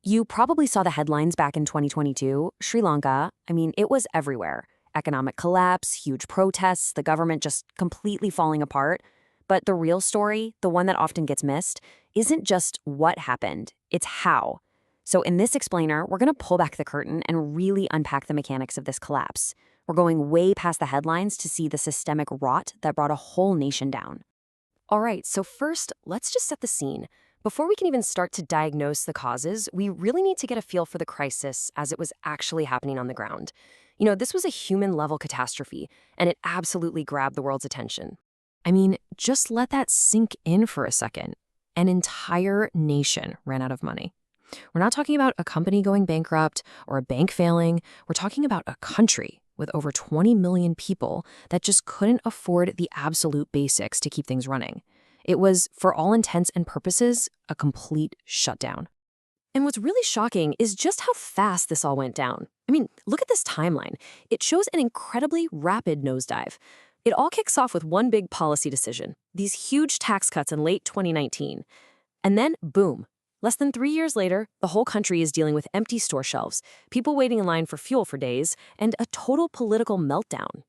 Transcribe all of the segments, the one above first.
You probably saw the headlines back in 2022. Sri Lanka, it was everywhere. Economic collapse, huge protests, the government just completely falling apart. But the real story, the one that often gets missed, isn't just what happened, it's how. So in this explainer, we're going to pull back the curtain and really unpack the mechanics of this collapse. We're going way past the headlines to see the systemic rot that brought a whole nation down. All right, so first, let's just set the scene. Before we can even start to diagnose the causes, we really need to get a feel for the crisis as it was actually happening on the ground. This was a human-level catastrophe, and it absolutely grabbed the world's attention. Just let that sink in for a second. An entire nation ran out of money. We're not talking about a company going bankrupt or a bank failing. We're talking about a country with over 20 million people that just couldn't afford the absolute basics to keep things running. It was, for all intents and purposes, a complete shutdown. And what's really shocking is just how fast this all went down. Look at this timeline. It shows an incredibly rapid nosedive. It all kicks off with one big policy decision, these huge tax cuts in late 2019. And then, boom. Less than 3 years later, the whole country is dealing with empty store shelves, people waiting in line for fuel for days, and a total political meltdown.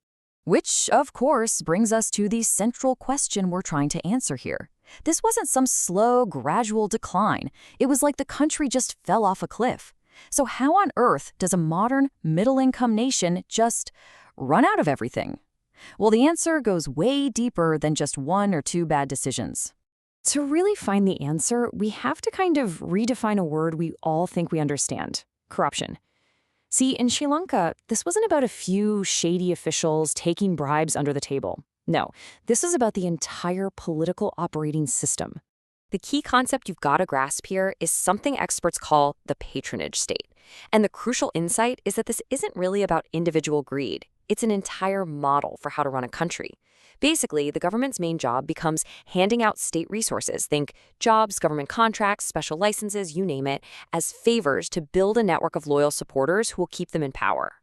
Which, of course, brings us to the central question we're trying to answer here. This wasn't some slow, gradual decline. It was like the country just fell off a cliff. So how on earth does a modern, middle-income nation just run out of everything? Well, the answer goes way deeper than just one or two bad decisions. To really find the answer, we have to kind of redefine a word we all think we understand: corruption. See, in Sri Lanka, this wasn't about a few shady officials taking bribes under the table. No, this is about the entire political operating system. The key concept you've got to grasp here is something experts call the patronage state. And the crucial insight is that this isn't really about individual greed. It's an entire model for how to run a country. Basically, the government's main job becomes handing out state resources, think jobs, government contracts, special licenses, you name it, as favors to build a network of loyal supporters who will keep them in power.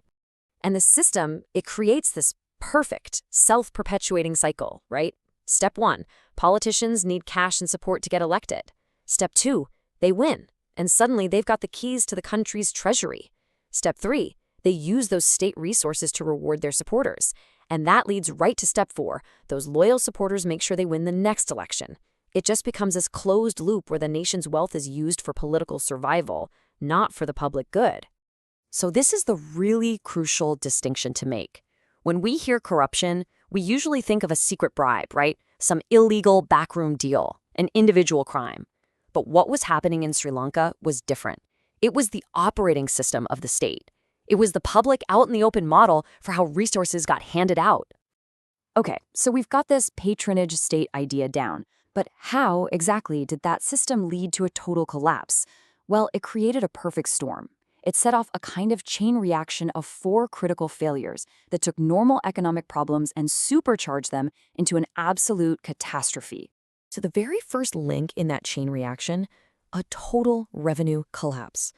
And the system, it creates this perfect, self-perpetuating cycle, right? Step 1, politicians need cash and support to get elected. Step 2, they win, and suddenly they've got the keys to the country's treasury. Step 3, they use those state resources to reward their supporters. And that leads right to step 4. Those loyal supporters make sure they win the next election. It just becomes this closed loop where the nation's wealth is used for political survival, not for the public good. So this is the really crucial distinction to make. When we hear corruption, we usually think of a secret bribe, right? Some illegal backroom deal, an individual crime. But what was happening in Sri Lanka was different. It was the operating system of the state. It was the public out-in-the-open model for how resources got handed out. Okay, so we've got this patronage state idea down, but how exactly did that system lead to a total collapse? Well, it created a perfect storm. It set off a kind of chain reaction of 4 critical failures that took normal economic problems and supercharged them into an absolute catastrophe. So the very first link in that chain reaction, a total revenue collapse.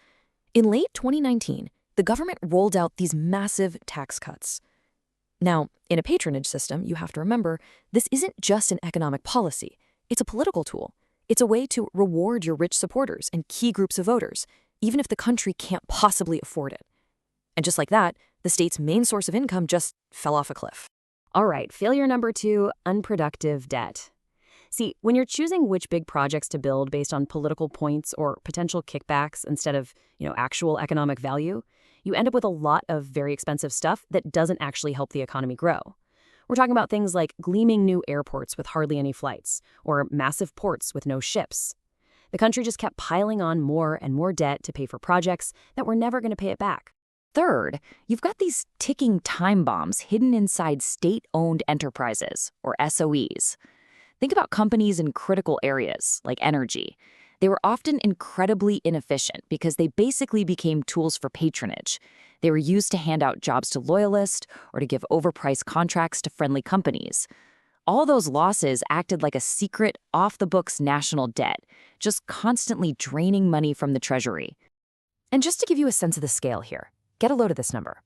In late 2019, the government rolled out these massive tax cuts. Now, in a patronage system, you have to remember, this isn't just an economic policy. It's a political tool. It's a way to reward your rich supporters and key groups of voters, even if the country can't possibly afford it. And just like that, the state's main source of income just fell off a cliff. All right, failure number 2, unproductive debt. See, when you're choosing which big projects to build based on political points or potential kickbacks instead of, actual economic value, you end up with a lot of very expensive stuff that doesn't actually help the economy grow. We're talking about things like gleaming new airports with hardly any flights, or massive ports with no ships. The country just kept piling on more and more debt to pay for projects that were never going to pay it back. Third, you've got these ticking time bombs hidden inside state-owned enterprises, or SOEs. Think about companies in critical areas, like energy. They were often incredibly inefficient because they basically became tools for patronage. They were used to hand out jobs to loyalists or to give overpriced contracts to friendly companies. All those losses acted like a secret, off-the-books national debt, just constantly draining money from the treasury. And just to give you a sense of the scale here, get a load of this number.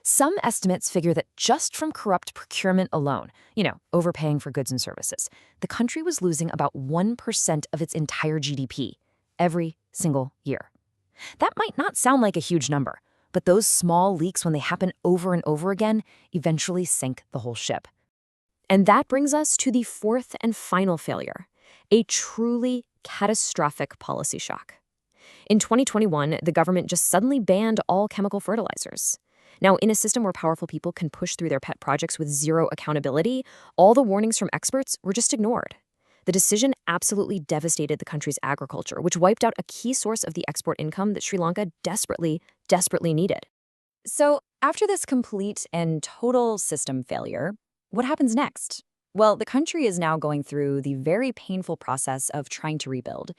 Some estimates figure that just from corrupt procurement alone, overpaying for goods and services, the country was losing about 1% of its entire GDP every single year. That might not sound like a huge number, but those small leaks, when they happen over and over again, eventually sink the whole ship. And that brings us to the fourth and final failure, a truly catastrophic policy shock. In 2021, the government just suddenly banned all chemical fertilizers. Now, in a system where powerful people can push through their pet projects with zero accountability, all the warnings from experts were just ignored. The decision absolutely devastated the country's agriculture, which wiped out a key source of the export income that Sri Lanka desperately needed. So, after this complete and total system failure, what happens next? Well, the country is now going through the very painful process of trying to rebuild.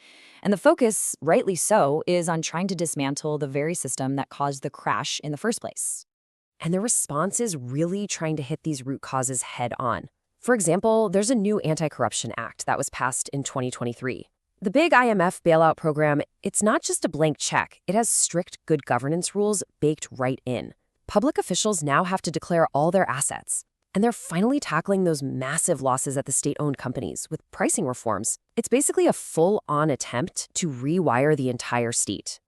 And the focus, rightly so, is on trying to dismantle the very system that caused the crash in the first place. And the response is really trying to hit these root causes head on. For example, there's a new anti-corruption act that was passed in 2023. The big IMF bailout program, it's not just a blank check. It has strict good governance rules baked right in. Public officials now have to declare all their assets. And they're finally tackling those massive losses at the state-owned companies with pricing reforms. It's basically a full-on attempt to rewire the entire state.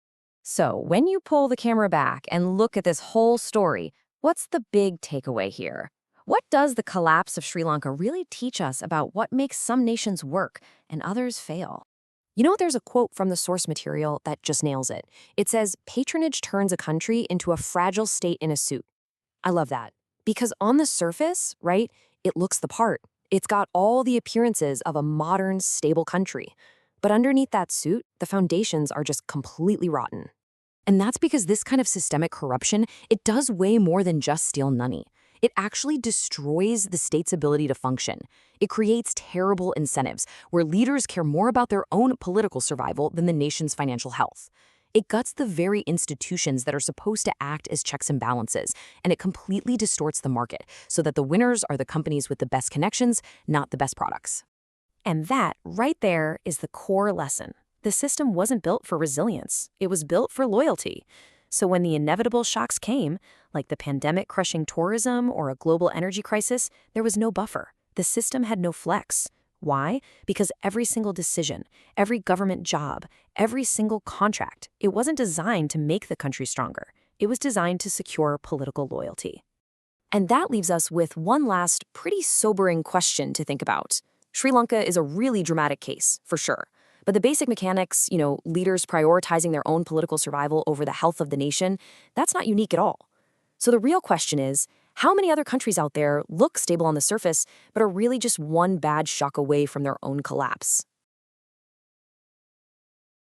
So when you pull the camera back and look at this whole story, what's the big takeaway here? What does the collapse of Sri Lanka really teach us about what makes some nations work and others fail? You know, there's a quote from the source material that just nails it. It says, "Patronage turns a country into a fragile state in a suit." I love that. Because on the surface, right, it looks the part. It's got all the appearances of a modern, stable country. But underneath that suit, the foundations are just completely rotten. And that's because this kind of systemic corruption, it does way more than just steal money. It actually destroys the state's ability to function. It creates terrible incentives where leaders care more about their own political survival than the nation's financial health. It guts the very institutions that are supposed to act as checks and balances, and it completely distorts the market so that the winners are the companies with the best connections, not the best products. And that, right there, is the core lesson. The system wasn't built for resilience. It was built for loyalty. So when the inevitable shocks came, like the pandemic crushing tourism or a global energy crisis, there was no buffer. The system had no flex. Why? Because every single decision, every government job, every single contract, it wasn't designed to make the country stronger. It was designed to secure political loyalty. And that leaves us with one last pretty sobering question to think about. Sri Lanka is a really dramatic case, for sure. But the basic mechanics, leaders prioritizing their own political survival over the health of the nation, that's not unique at all. So the real question is, how many other countries out there look stable on the surface, but are really just one bad shock away from their own collapse?